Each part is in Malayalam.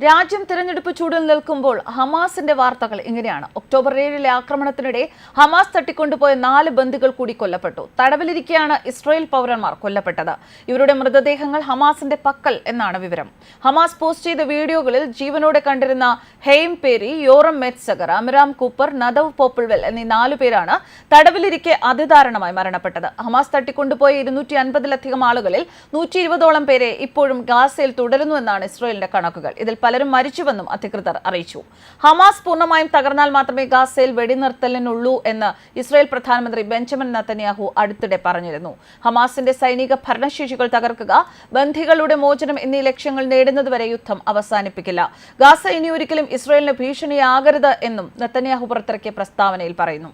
രാജ്യം തിരഞ്ഞെടുപ്പ് ചൂടിൽ നിൽക്കുമ്പോൾ ഹമാസിന്റെ വാർത്തകൾ ഇങ്ങനെയാണ്. ഒക്ടോബർ 7 ആക്രമണത്തിനിടെ ഹമാസ് തട്ടിക്കൊണ്ടുപോയ 4 ബന്ദികൾ കൂടി കൊല്ലപ്പെട്ടു. തടവിലിരിക്കെയാണ് ഇസ്രായേൽ പൗരന്മാർ കൊല്ലപ്പെട്ടത്. ഇവരുടെ മൃതദേഹങ്ങൾ ഹമാസിന്റെ പക്കൽ എന്നാണ് വിവരം. ഹമാസ് പോസ്റ്റ് ചെയ്ത വീഡിയോകളിൽ ജീവനോടെ കണ്ടിരുന്ന ഹെയിം പേരി, യോറം മെറ്റ്സഗർ, അമിറാം കൂപ്പർ, നദവ് പോപ്പിൾവെൽ എന്നീ 4 പേരാണ് തടവിലിരിക്കെ അതിദാരുണമായി മരണപ്പെട്ടത്. ഹമാസ് തട്ടിക്കൊണ്ടുപോയ 250-ലധികം ആളുകളിൽ 120ഓളം പേരെ ഇപ്പോഴും ഗാസയിൽ തുടരുന്നുവെന്നാണ് ഇസ്രായേലിന്റെ കണക്കുകൾ. ഇതിൽ പലരും മരിച്ചുവെന്നും അധികൃതർ അറിയിച്ചു. ഹമാസ് പൂർണ്ണമായും തകർന്നാൽ മാത്രമേ ഗാസയിൽ വെടിനിർത്തലിനുള്ളൂ എന്ന് ഇസ്രായേൽ പ്രധാനമന്ത്രി ബെഞ്ചമിൻ നെതന്യാഹു അടുത്തിടെ പറഞ്ഞിരുന്നു. ഹമാസിന്റെ സൈനിക ഭരണശേഷികൾ തകർക്കുക, ബന്ധികളുടെ മോചനം എന്നീ ലക്ഷ്യങ്ങൾ നേടുന്നതുവരെ യുദ്ധം അവസാനിപ്പിക്കില്ല. ഗാസ ഇനി ഒരിക്കലും ഇസ്രായേലിന് ഭീഷണിയാകരുത് എന്നും നെതന്യാഹു പുറത്തിറക്കിയ പ്രസ്താവനയിൽ പറയുന്നു.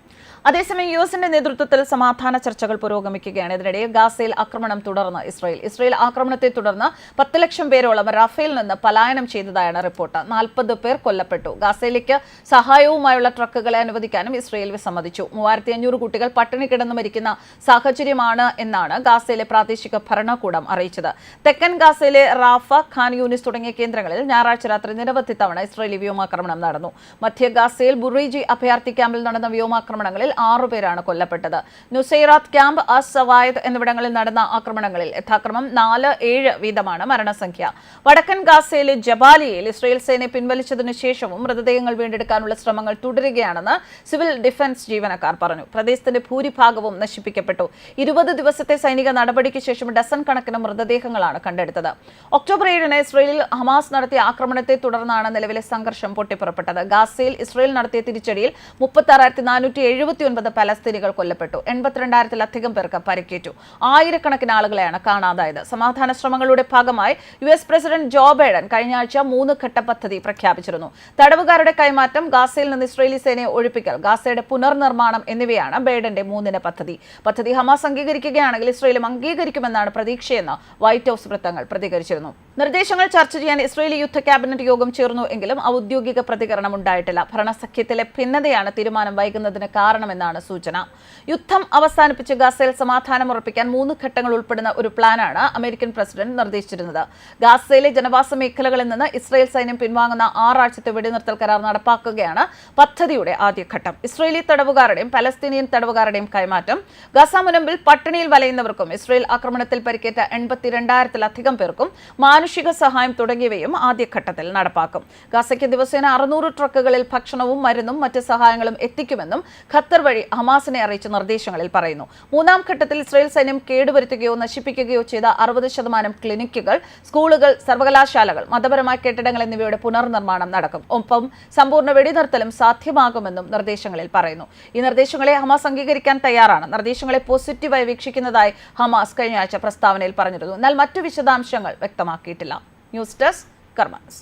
അതേസമയം യുഎസിന്റെ നേതൃത്വത്തിൽ സമാധാന ചർച്ചകൾ പുരോഗമിക്കുകയാണ്. ഇതിനിടെ ഗാസയിൽ ആക്രമണം തുടർന്ന് ഇസ്രായേൽ ആക്രമണത്തെ തുടർന്ന് 10 ലക്ഷം പേരോളം റഫേൽ നിന്ന് പലായനം ചെയ്തതായാണ് റിപ്പോർട്ട്. 40 പേർ കൊല്ലപ്പെട്ടു. ഗാസയിലേക്ക് സഹായവുമായുള്ള ട്രക്കുകളെ അനുവദിക്കാനും ഇസ്രായേൽ വിസമ്മതിച്ചു. 3500 കുട്ടികൾ പട്ടിണി കിടന്ന് മരിക്കുന്ന സാഹചര്യമാണ് എന്നാണ് ഗാസയിലെ പ്രാദേശിക ഭരണകൂടം അറിയിച്ചത്. തെക്കൻ ഗാസയിലെ റാഫ, ഖാൻ യൂനിസ് തുടങ്ങിയ കേന്ദ്രങ്ങളിൽ ഞായറാഴ്ച രാത്രി നിരവധി തവണ ഇസ്രായേലി വ്യോമാക്രമണം നടന്നു. മധ്യ ഗാസയിൽ ബുറൈജി അഭയാർത്ഥി ക്യാമ്പിൽ നടന്ന വ്യോമാക്രമണങ്ങളിൽ 6 പേരാണ് കൊല്ലപ്പെട്ടത്. നുസൈറാത്ത് ക്യാമ്പ്, അസ് സവായദ് എന്നിവിടങ്ങളിൽ നടന്ന ആക്രമണങ്ങളിൽ യഥാക്രമം 4, 7 വീതമാണ് മരണസംഖ്യ. വടക്കൻ ഗാസയിലെ ജബാലിയയിൽ ഇസ്രായേൽ സേനയെ പിൻവലിച്ചതിനു ശേഷവും മൃതദേഹങ്ങൾ വീണ്ടെടുക്കാനുള്ള ശ്രമങ്ങൾ തുടരുകയാണെന്ന് സിവിൽ ഡിഫൻസ് ജീവനക്കാർ പറഞ്ഞു. പ്രദേശത്തിന്റെ ഭൂരിഭാഗവും നശിപ്പിക്കപ്പെട്ടു. 20 ദിവസത്തെ സൈനിക നടപടിക്ക് ശേഷം ഡസൻ കണക്കിന് മൃതദേഹങ്ങളാണ് കണ്ടെടുത്തത്. ഒക്ടോബർ 7 ഇസ്രായേലിൽ ഹമാസ് നടത്തിയ ആക്രമണത്തെ തുടർന്നാണ് നിലവിലെ സംഘർഷം പൊട്ടിപ്പുറപ്പെട്ടത്. ഗാസയിൽ ഇസ്രായേൽ നടത്തിയ തിരിച്ചടിയിൽ 36,479 പലസ്തീനികൾ കൊല്ലപ്പെട്ടു. 82,000-ലധികം പേർക്ക് പരിക്കേറ്റു. ആയിരക്കണക്കിന് ആളുകളെയാണ് കാണാതായത്. സമാധാന ശ്രമങ്ങളുടെ ഭാഗമായി യുഎസ് പ്രസിഡന്റ് ജോ ബൈഡൻ കഴിഞ്ഞ ആഴ്ച 3 ഘട്ട പദ്ധതി പ്രഖ്യാപിച്ചിരുന്നു. തടവുകാരുടെ കൈമാറ്റം, ഗാസയിൽ നിന്ന് ഇസ്രായേലി സേനയെ ഒഴിപ്പിക്കൽ, ഗാസയുടെ പുനർനിർമ്മാണം എന്നിവയാണ് ബൈഡന്റെ 3 പദ്ധതി ഹമാസ് അംഗീകരിക്കുകയാണെങ്കിൽ ഇസ്രായേലും അംഗീകരിക്കുമെന്നാണ് പ്രതീക്ഷയെന്ന് വൈറ്റ് ഹൌസ് വൃത്തങ്ങൾ പ്രതികരിച്ചിരുന്നു. നിർദ്ദേശങ്ങൾ ചർച്ച ചെയ്യാൻ ഇസ്രായേലി യുദ്ധ ക്യാബിനറ്റ് യോഗം ചേർന്നു എങ്കിലും ഔദ്യോഗിക പ്രതികരണം ഉണ്ടായിട്ടില്ല. ഭരണസഖ്യത്തിലെ ഭിന്നതയാണ് തീരുമാനം വൈകുന്നതിന് കാരണമെന്നാണ് സൂചന. യുദ്ധം അവസാനിപ്പിച്ച് ഗാസയിൽ സമാധാനം ഉറപ്പിക്കാൻ 3 ഘട്ടങ്ങൾ ഉൾപ്പെടുന്ന ഒരു പ്ലാനാണ് അമേരിക്കൻ പ്രസിഡന്റ് നിർദ്ദേശിച്ചിരുന്നത്. ഗാസയിലെ ജനവാസ മേഖലകളിൽ നിന്ന് ഇസ്രായേൽ സൈന്യം പിൻവാങ്ങുന്ന 6 ആഴ്ചത്തെ വെടിനിർത്തൽ കരാർ നടപ്പാക്കുകയാണ് പദ്ധതിയുടെ ആദ്യഘട്ടം. ഇസ്രായേലി തടവുകാരുടെയും പലസ്തീനിയൻ തടവുകാരുടെയും കൈമാറ്റം, ഗാസ മുനമ്പിൽ പട്ടിണിയിൽ വലയുന്നവർക്കും ഇസ്രായേൽ ആക്രമണത്തിൽ പരിക്കേറ്റ 82,000-ലധികം പേർക്കും മാനുഷിക സഹായം തുടങ്ങിയവയും ആദ്യഘട്ടത്തിൽ നടപ്പാക്കും. ഗാസയ്ക്ക് ദിവസേന 600 ട്രക്കുകളിൽ ഭക്ഷണവും മരുന്നും മറ്റ് സഹായങ്ങളും എത്തിക്കുമെന്നും ഖത്തർ വഴി ഹമാസിനെ അറിയിച്ച നിർദ്ദേശങ്ങളിൽ പറയുന്നു. 3-ാം ഘട്ടത്തിൽ ഇസ്രായേൽ സൈന്യം കേടുവരുത്തുകയോ നശിപ്പിക്കുകയോ ചെയ്ത 60% ക്ലിനിക്കുകൾ, സ്കൂളുകൾ, സർവകലാശാലകൾ, മതപരമായ കെട്ടിടങ്ങൾ എന്നിവയുടെ പുനർനിർമ്മാണം നടക്കും. ഒപ്പം സമ്പൂർണ്ണ വെടിനിർത്തലും സാധ്യമാകുമെന്നും നിർദ്ദേശങ്ങളിൽ പറയുന്നു. ഈ നിർദ്ദേശങ്ങളെ ഹമാസ് അംഗീകരിക്കാൻ തയ്യാറാണ്. നിർദ്ദേശങ്ങളെ പോസിറ്റീവായി വീക്ഷിക്കുന്നതായി ഹമാസ് കഴിഞ്ഞ ആഴ്ച പ്രസ്താവനയിൽ പറഞ്ഞിരുന്നു. എന്നാൽ മറ്റു വിശദാംശങ്ങൾ വ്യക്തമാക്കിയിട്ടില്ല. News desk കർമാനസ്.